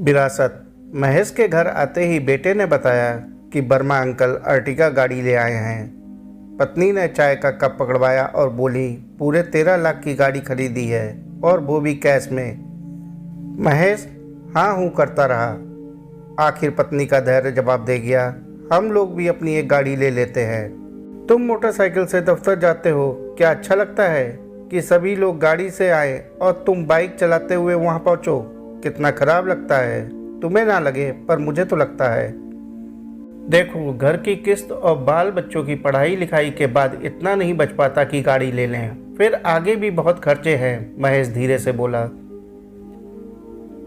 विरासत। महेश के घर आते ही बेटे ने बताया कि वर्मा अंकल अर्टिगा गाड़ी ले आए हैं। पत्नी ने चाय का कप पकड़वाया और बोली, पूरे 13 लाख की गाड़ी खरीदी है और वो भी कैश में। महेश हाँ हूँ करता रहा। आखिर पत्नी का धैर्य जवाब दे गया, हम लोग भी अपनी एक गाड़ी ले लेते हैं। तुम मोटरसाइकिल से दफ्तर जाते हो, क्या अच्छा लगता है कि सभी लोग गाड़ी से आए और तुम बाइक चलाते हुए वहाँ पहुँचो? कितना खराब लगता है। तुम्हें ना लगे पर मुझे तो लगता है। देखो, घर की किस्त और बाल बच्चों की पढ़ाई लिखाई के बाद इतना नहीं बच पाता कि गाड़ी ले लें, फिर आगे भी बहुत खर्चे हैं। महेश धीरे से बोला,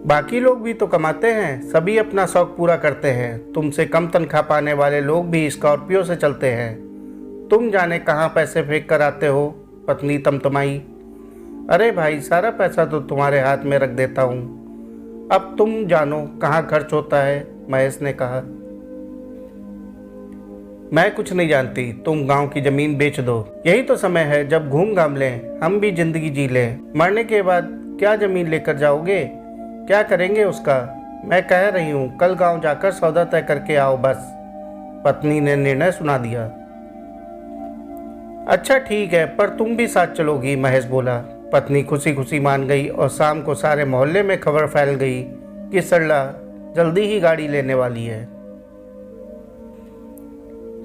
बाकी लोग भी तो कमाते हैं, सभी अपना शौक पूरा करते हैं। तुमसे कम तनख्वाह पाने वाले लोग भी स्कॉर्पियो से चलते हैं। तुम जाने कहाँ पैसे फेंक कर आते हो। पत्नी तमतमाई, अरे भाई, सारा पैसा तो तुम्हारे हाथ में रख देता हूँ, अब तुम जानो कहाँ खर्च होता है। महेश ने कहा, मैं कुछ नहीं जानती, तुम गांव की जमीन बेच दो। यही तो समय है जब घूम घाम लें, हम भी जिंदगी जी लें। मरने के बाद क्या जमीन लेकर जाओगे? क्या करेंगे उसका? मैं कह रही हूँ, कल गांव जाकर सौदा तय करके आओ बस। पत्नी ने निर्णय सुना दिया। अच्छा ठीक है, पर तुम भी साथ चलोगी? महेश बोला। पत्नी खुशी खुशी मान गई और शाम को सारे मोहल्ले में खबर फैल गई कि सरला जल्दी ही गाड़ी लेने वाली है।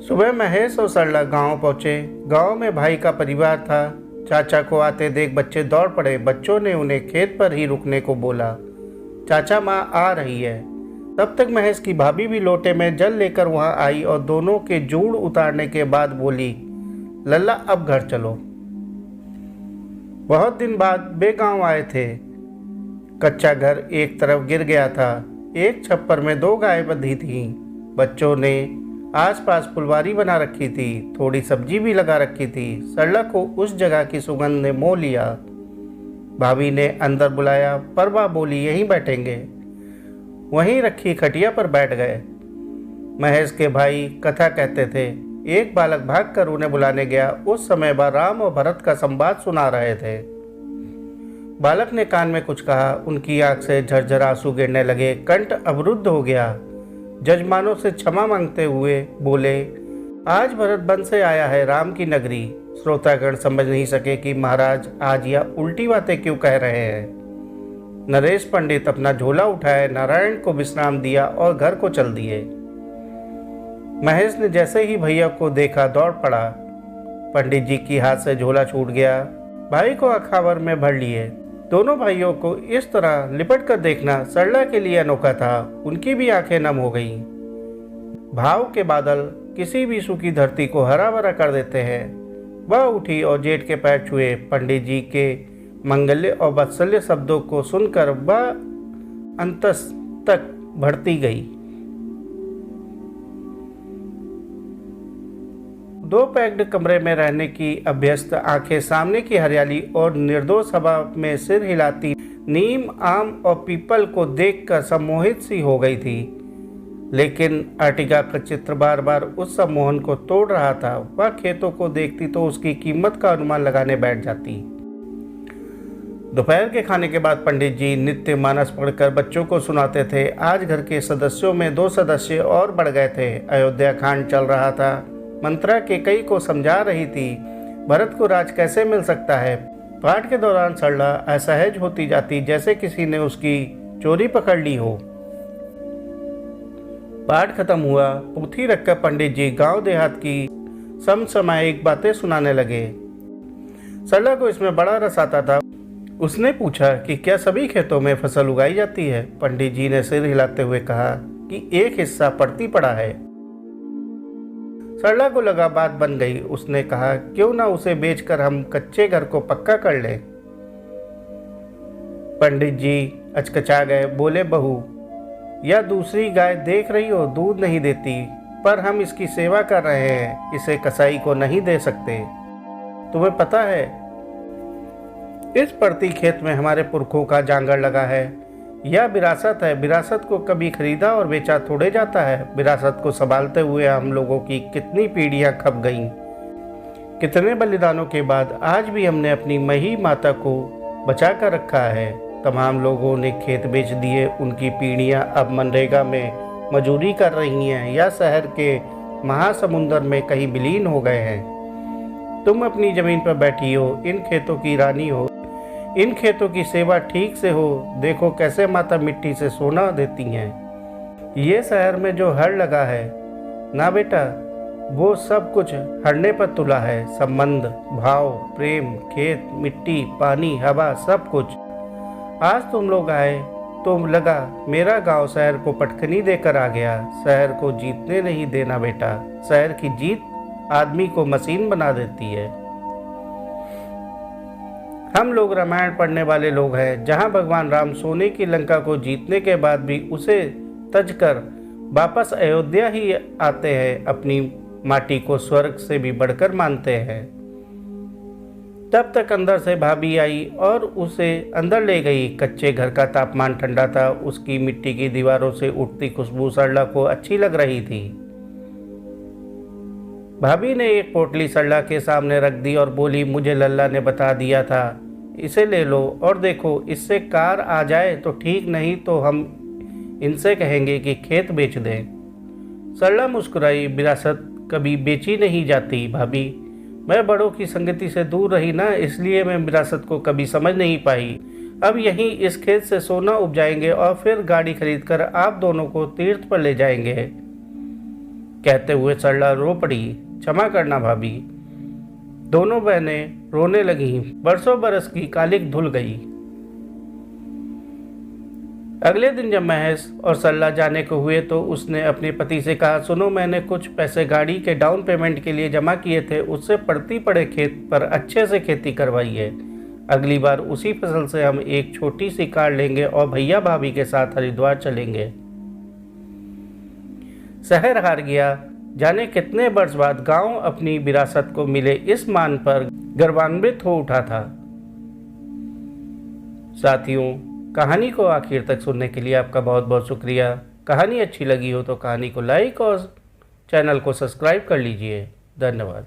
सुबह महेश और सरला गांव पहुंचे। गांव में भाई का परिवार था। चाचा को आते देख बच्चे दौड़ पड़े। बच्चों ने उन्हें खेत पर ही रुकने को बोला। चाचा माँ आ रही है। तब तक महेश की भाभी भी लोटे में जल लेकर वहां आई और दोनों के जूड़ उतारने के बाद बोली, लल्ला अब घर चलो। बहुत दिन बाद वे गांव आए थे। कच्चा घर एक तरफ गिर गया था। एक छप्पर में 2 गायें बंधी थीं। बच्चों ने आसपास फुलवारी बना रखी थी, थोड़ी सब्जी भी लगा रखी थी। सरला को उस जगह की सुगंध ने मोह लिया। भाभी ने अंदर बुलाया, परवा बोली, यहीं बैठेंगे। वहीं रखी खटिया पर बैठ गए। महेश के भाई कथा कहते थे। एक बालक भागकर उन्हें बुलाने गया। उस समय वह राम और भरत का संवाद सुना रहे थे। बालक ने कान में कुछ कहा। उनकी आंख से झरझर आंसू गिरने लगे। कंठ अवरुद्ध हो गया। जजमानों से क्षमा मांगते हुए बोले, आज भरत वन से आया है राम की नगरी। श्रोतागण समझ नहीं सके कि महाराज आज यह उल्टी बातें क्यों कह रहे हैं। नरेश पंडित अपना झोला उठाए, नारायण को विश्राम दिया और घर को चल दिए। महेश ने जैसे ही भैया को देखा दौड़ पड़ा। पंडित जी की हाथ से झोला छूट गया। भाई को अखावर में भर लिए। दोनों भाइयों को इस तरह लिपट कर देखना सरला के लिए अनोखा था। उनकी भी आंखें नम हो गईं। भाव के बादल किसी भी सूखी धरती को हरा भरा कर देते हैं। वह उठी और जेठ के पैर छुए। पंडित जी के मंगल्य और वात्सल्य शब्दों को सुनकर वह अंतस तक बढ़ती गई। 2 पैक्ड कमरे में रहने की अभ्यस्त आंखें सामने की हरियाली और निर्दोष हवा में सिर हिलाती नीम, आम और पीपल को देखकर सम्मोहित सी हो गई थी। लेकिन अर्टिगा का चित्र बार बार उस सम्मोहन को तोड़ रहा था। वह खेतों को देखती तो उसकी कीमत का अनुमान लगाने बैठ जाती। दोपहर के खाने के बाद पंडित जी नित्य मानस पढ़कर बच्चों को सुनाते थे। आज घर के सदस्यों में 2 सदस्य और बढ़ गए थे। अयोध्या कांड चल रहा था। मंत्रा के कई को समझा रही थी भरत को राज कैसे मिल सकता है। पाठ के दौरान सरला असहज होती जाती, जैसे किसी ने उसकी चोरी पकड़ ली हो। पाठ खत्म हुआ। पुथी रखकर पंडित जी गांव देहात की समसामयिक बातें सुनाने लगे। सरला को इसमें बड़ा रस आता था। उसने पूछा कि क्या सभी खेतों में फसल उगाई जाती है? पंडित जी ने सिर हिलाते हुए कहा कि एक हिस्सा पड़ती पड़ा है। सरला को लगा बात बन गई। उसने कहा, क्यों ना उसे बेचकर हम कच्चे घर को पक्का कर लें। पंडित जी अचकचा गए। बोले, बहू, यह दूसरी गाय देख रही हो, दूध नहीं देती, पर हम इसकी सेवा कर रहे हैं, इसे कसाई को नहीं दे सकते। तुम्हें पता है इस पड़ती खेत में हमारे पुरखों का जांगर लगा है। यह विरासत है। विरासत को कभी खरीदा और बेचा थोड़े जाता है। विरासत को संभालते हुए हम लोगों की कितनी पीढ़ियां खप गईं। कितने बलिदानों के बाद आज भी हमने अपनी मही माता को बचा कर रखा है। तमाम लोगों ने खेत बेच दिए, उनकी पीढ़ियां अब मनरेगा में मजदूरी कर रही हैं या शहर के महासमुंदर में कहीं विलीन हो गए हैं। तुम अपनी ज़मीन पर बैठी हो, इन खेतों की रानी हो, इन खेतों की सेवा ठीक से हो। देखो कैसे माता मिट्टी से सोना देती हैं। ये शहर में जो हड़ लगा है ना बेटा, वो सब कुछ हड़ने पर तुला है। संबंध, भाव, प्रेम, खेत, मिट्टी, पानी, हवा, सब कुछ। आज तुम लोग आए तो लगा मेरा गांव शहर को पटखनी देकर आ गया। शहर को जीतने नहीं देना बेटा, शहर की जीत आदमी को मशीन बना देती है। हम लोग रामायण पढ़ने वाले लोग हैं, जहां भगवान राम सोने की लंका को जीतने के बाद भी उसे तज कर वापस अयोध्या ही आते हैं, अपनी माटी को स्वर्ग से भी बढ़कर मानते हैं। तब तक अंदर से भाभी आई और उसे अंदर ले गई। कच्चे घर का तापमान ठंडा था, उसकी मिट्टी की दीवारों से उठती खुशबू सरला को अच्छी लग रही थी। भाभी ने एक पोटली सरला के सामने रख दी और बोली, मुझे लल्ला ने बता दिया था, इसे ले लो और देखो, इससे कार आ जाए तो ठीक, नहीं तो हम इनसे कहेंगे कि खेत बेच दें। सरला मुस्कुराई, विरासत कभी बेची नहीं जाती भाभी। मैं बड़ों की संगति से दूर रही ना, इसलिए मैं विरासत को कभी समझ नहीं पाई। अब यहीं इस खेत से सोना उपजाएंगे और फिर गाड़ी खरीदकर आप दोनों को तीर्थ पर ले जाएंगे। कहते हुए सरला रो पड़ी। क्षमा करना भाभी। दोनों बहनें रोने लगीं। बरसों बरस की कालिक धुल गई। अगले दिन जब महेश और सरला जाने को हुए तो उसने अपने पति से कहा, सुनो, मैंने कुछ पैसे गाड़ी के डाउन पेमेंट के लिए जमा किए थे, उससे पड़ती पड़े खेत पर अच्छे से खेती करवाई है। अगली बार उसी फसल से हम एक छोटी सी कार लेंगे और भैया भाभी के साथ हरिद्वार चलेंगे। शहर हार गया। जाने कितने वर्ष बाद गांव अपनी विरासत को मिले इस मान पर गर्वान्वित हो उठा था। साथियों, कहानी को आखिर तक सुनने के लिए आपका बहुत बहुत शुक्रिया। कहानी अच्छी लगी हो तो कहानी को लाइक और चैनल को सब्सक्राइब कर लीजिए। धन्यवाद।